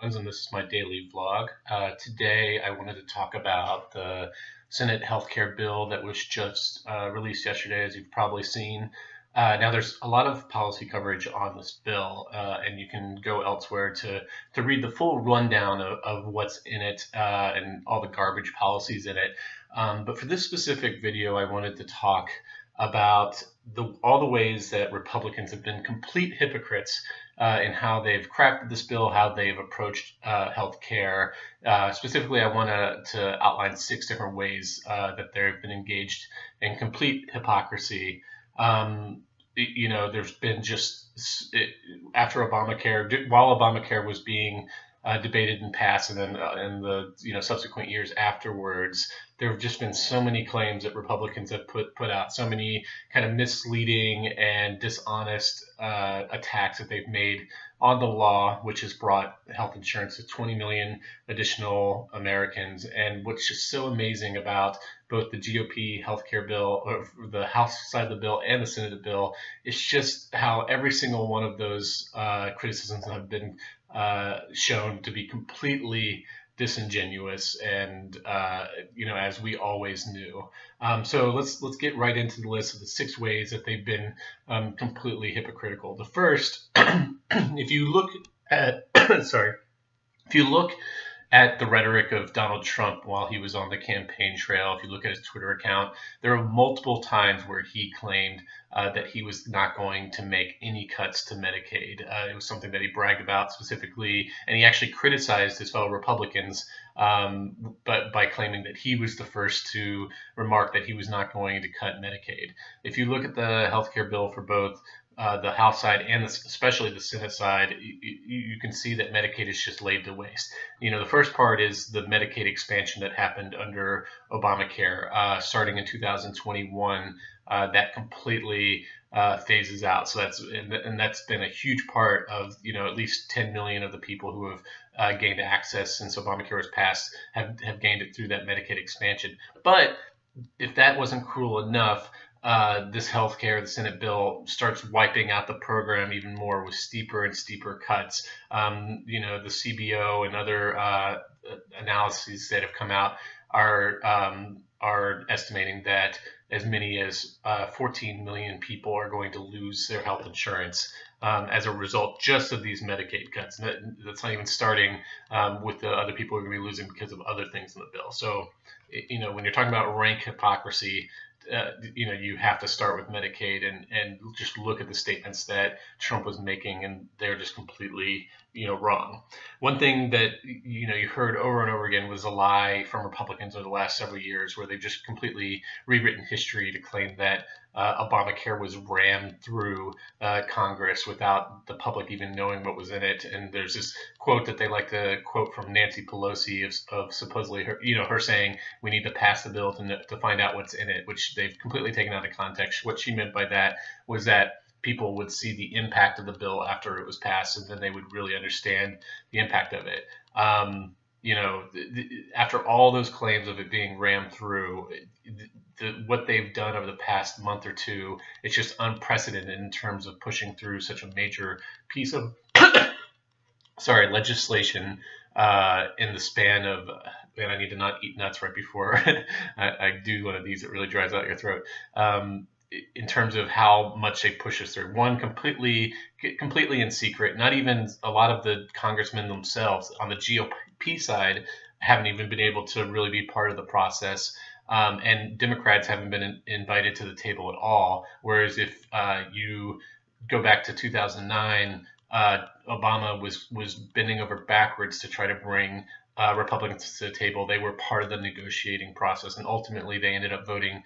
ones, and this is my daily vlog. Today, I wanted to talk about the Senate healthcare bill that was just released yesterday, as you've probably seen. Now, there's a lot of policy coverage on this bill, and you can go elsewhere to read the full rundown of what's in it and all the garbage policies in it. But for this specific video, I wanted to talk about all the ways that Republicans have been complete hypocrites in how they've crafted this bill, how they've approached health care. Specifically, I want to outline 6 different ways that they've been engaged in complete hypocrisy. There's been just after Obamacare, while Obamacare was being debated and passed, and then in the subsequent years afterwards, there have just been so many claims that Republicans have put out, so many kind of misleading and dishonest attacks that they've made on the law, which has brought health insurance to 20 million additional Americans. And what's just so amazing about both the GOP healthcare bill, or the House side of the bill, and the Senate bill, is just how every single one of those criticisms have been shown to be completely disingenuous and as we always knew. So let's get right into the list of the 6 ways that they've been completely hypocritical. The first, if you look at if you look at the rhetoric of Donald Trump while he was on the campaign trail, if you look at his Twitter account, there were multiple times where he claimed that he was not going to make any cuts to Medicaid. It was something that he bragged about specifically, and he actually criticized his fellow Republicans, but by claiming that he was the first to remark that he was not going to cut Medicaid. If you look at the healthcare bill for both the House side and especially the Senate side, you can see that Medicaid is just laid to waste. The first part is the Medicaid expansion that happened under Obamacare, starting in 2021. That completely phases out. So that's been a huge part of at least 10 million of the people who have gained access since Obamacare was passed have gained it through that Medicaid expansion. But if that wasn't cruel enough, this healthcare, the Senate bill, starts wiping out the program even more with steeper and steeper cuts. The CBO and other analyses that have come out are estimating that as many as 14 million people are going to lose their health insurance as a result just of these Medicaid cuts. And that's not even starting with the other people who are going to be losing because of other things in the bill. So, when you're talking about rank hypocrisy, you have to start with Medicaid and just look at the statements that Trump was making, and they're just completely, wrong. One thing that, you heard over and over again was a lie from Republicans over the last several years, where they've just completely rewritten history to claim that Obamacare was rammed through Congress without the public even knowing what was in it. And there's this quote that they like to quote from Nancy Pelosi of supposedly her saying, "We need to pass the bill to find out what's in it," which they've completely taken out of context. What she meant by that was that people would see the impact of the bill after it was passed, and then they would really understand the impact of it. After all those claims of it being rammed through, what they've done over the past month or two, it's just unprecedented in terms of pushing through such a major piece of legislation in the span of, and I need to not eat nuts right before I do one of these that really dries out your throat. In terms of how much they push us through. One, completely in secret. Not even a lot of the congressmen themselves on the GOP side haven't even been able to really be part of the process. And Democrats haven't been invited to the table at all. Whereas if you go back to 2009, Obama was bending over backwards to try to bring Republicans to the table. They were part of the negotiating process, and ultimately they ended up voting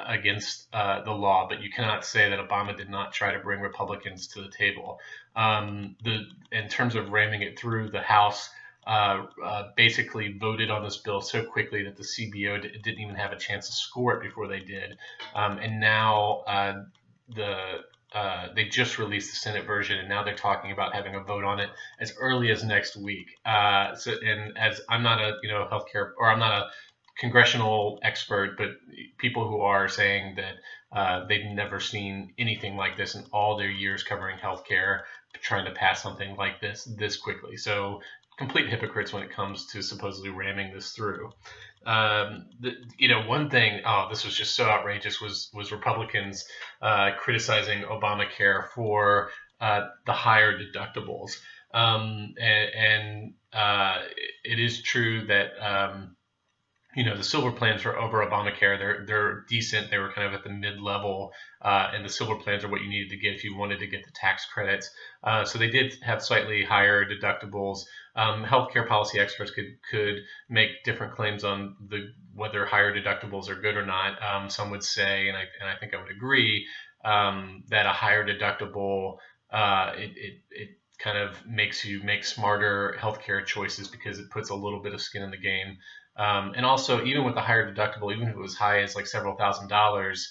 against the law. But you cannot say that Obama did not try to bring Republicans to the table. In terms of ramming it through, the House basically voted on this bill so quickly that the CBO didn't even have a chance to score it before they did. And now they just released the Senate version, and now they're talking about having a vote on it as early as next week. And as I'm not a healthcare, or I'm not a congressional expert, but people who are saying that they've never seen anything like this in all their years covering healthcare, trying to pass something like this quickly. So complete hypocrites when it comes to supposedly ramming this through. One thing, oh, this was just so outrageous, was Republicans criticizing Obamacare for the higher deductibles. It is true that the silver plans for over Obamacare, they're decent. They were kind of at the mid level, and the silver plans are what you needed to get if you wanted to get the tax credits. So they did have slightly higher deductibles. Healthcare policy experts could make different claims on whether higher deductibles are good or not. Some would say, and I think I would agree, that a higher deductible it kind of makes you make smarter healthcare choices because it puts a little bit of skin in the game. And also, even with a higher deductible, even if it was high as like several $1,000s,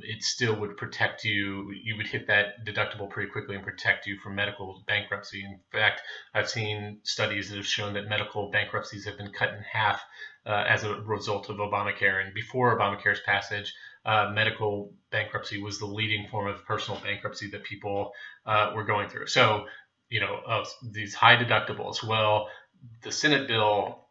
it still would protect you. You would hit that deductible pretty quickly and protect you from medical bankruptcy. In fact, I've seen studies that have shown that medical bankruptcies have been cut in half as a result of Obamacare. And before Obamacare's passage, medical bankruptcy was the leading form of personal bankruptcy that people were going through. So, these high deductibles. Well, the Senate bill,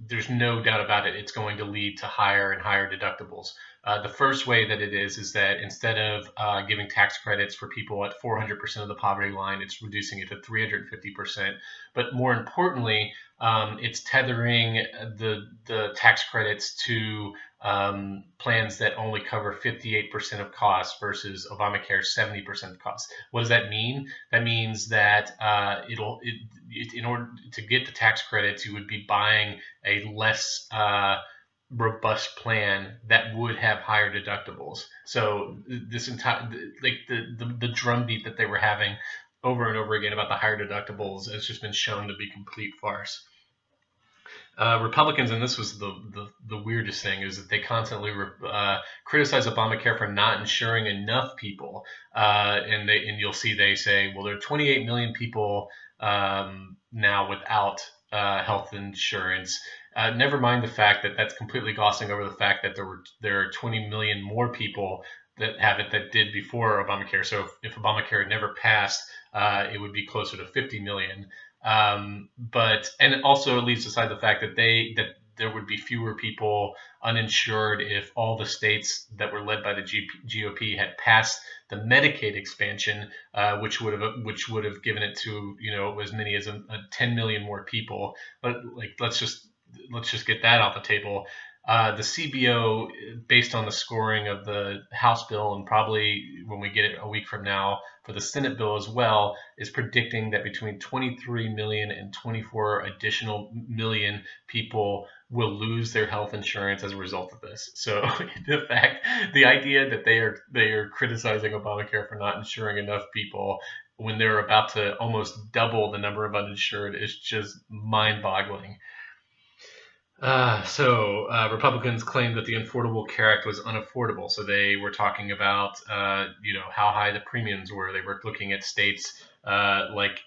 there's no doubt about it, it's going to lead to higher and higher deductibles. The first way that it is that instead of giving tax credits for people at 400% of the poverty line, it's reducing it to 350%. But more importantly, it's tethering the tax credits to plans that only cover 58% of costs versus Obamacare's 70% of costs. What does that mean? That means that in order to get the tax credits, you would be buying a less robust plan that would have higher deductibles. So this entire the drumbeat that they were having over and over again about the higher deductibles has just been shown to be complete farce. Republicans, and this was the weirdest thing, is that they constantly criticize Obamacare for not insuring enough people, and you'll see they say, well, there are 28 million people now without health insurance. Never mind the fact that that's completely glossing over the fact that there are 20 million more people that have it that did before Obamacare. So if Obamacare had never passed, it would be closer to 50 million. And it also leaves aside the fact that there would be fewer people uninsured if all the states that were led by the GOP had passed the Medicaid expansion, which would have given it to as many as 10 million more people. But let's just get that off the table. The CBO, based on the scoring of the House bill, and probably when we get it a week from now for the Senate bill as well, is predicting that between 23 million and 24 additional million people will lose their health insurance as a result of this. So the idea that they are criticizing Obamacare for not insuring enough people when they're about to almost double the number of uninsured is just mind-boggling. Republicans claimed that the Affordable Care Act was unaffordable. So they were talking about, how high the premiums were. They were looking at states like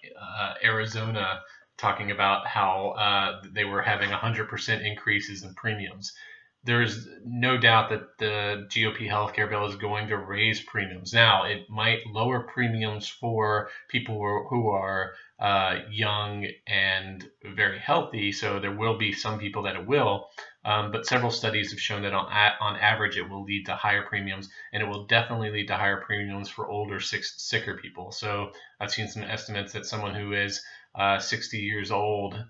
Arizona, talking about how they were having 100% increases in premiums. There's no doubt that the GOP healthcare bill is going to raise premiums. Now, it might lower premiums for people who are young and very healthy, so there will be some people that it will, but several studies have shown that on average it will lead to higher premiums, and it will definitely lead to higher premiums for older, sicker people. So I've seen some estimates that someone who is 60 years old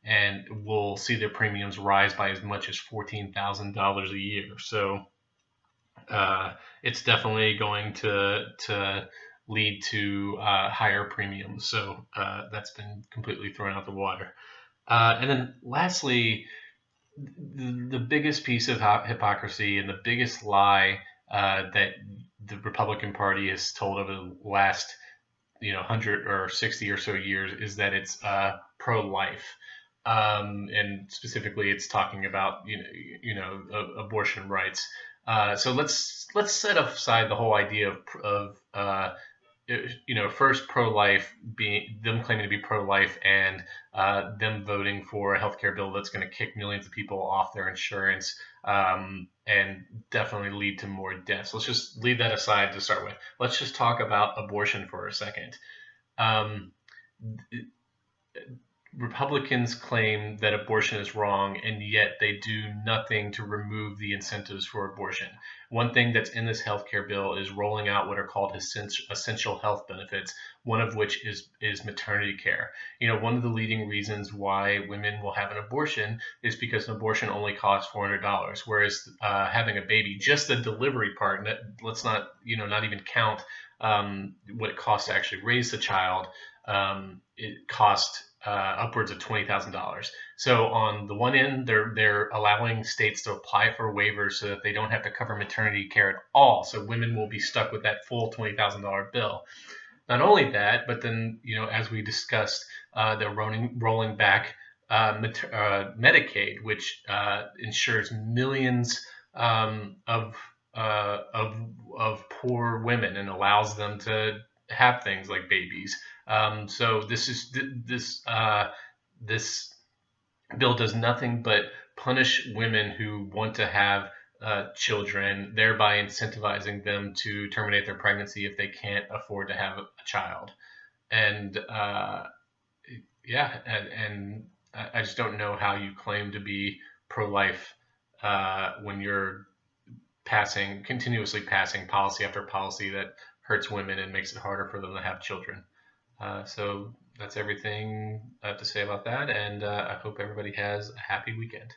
and will see their premiums rise by as much as $14,000 a year. So it's definitely going to lead to higher premiums. So that's been completely thrown out the water. And then lastly, the biggest piece of hypocrisy and the biggest lie that the Republican Party has told over the last 100 or 60 or so years is that it's pro-life. And specifically, it's talking about abortion rights. So let's set aside the whole idea of first pro-life, being them claiming to be pro-life, and them voting for a healthcare bill that's going to kick millions of people off their insurance and definitely lead to more deaths. Let's just leave that aside to start with. Let's just talk about abortion for a second. Republicans claim that abortion is wrong, and yet they do nothing to remove the incentives for abortion. One thing that's in this healthcare bill is rolling out what are called essential health benefits, one of which is maternity care. One of the leading reasons why women will have an abortion is because an abortion only costs $400, whereas having a baby, just the delivery part, let's not even count what it costs to actually raise the child. It costs upwards of $20,000. So on the one end, they're allowing states to apply for waivers so that they don't have to cover maternity care at all. So women will be stuck with that full $20,000 bill. Not only that, but then as we discussed, they're rolling back Medicaid, which ensures millions of poor women and allows them to have things like babies. So this bill does nothing but punish women who want to have children, thereby incentivizing them to terminate their pregnancy if they can't afford to have a child. And I just don't know how you claim to be pro-life when you're continuously passing policy after policy that hurts women and makes it harder for them to have children. So that's everything I have to say about that, and I hope everybody has a happy weekend.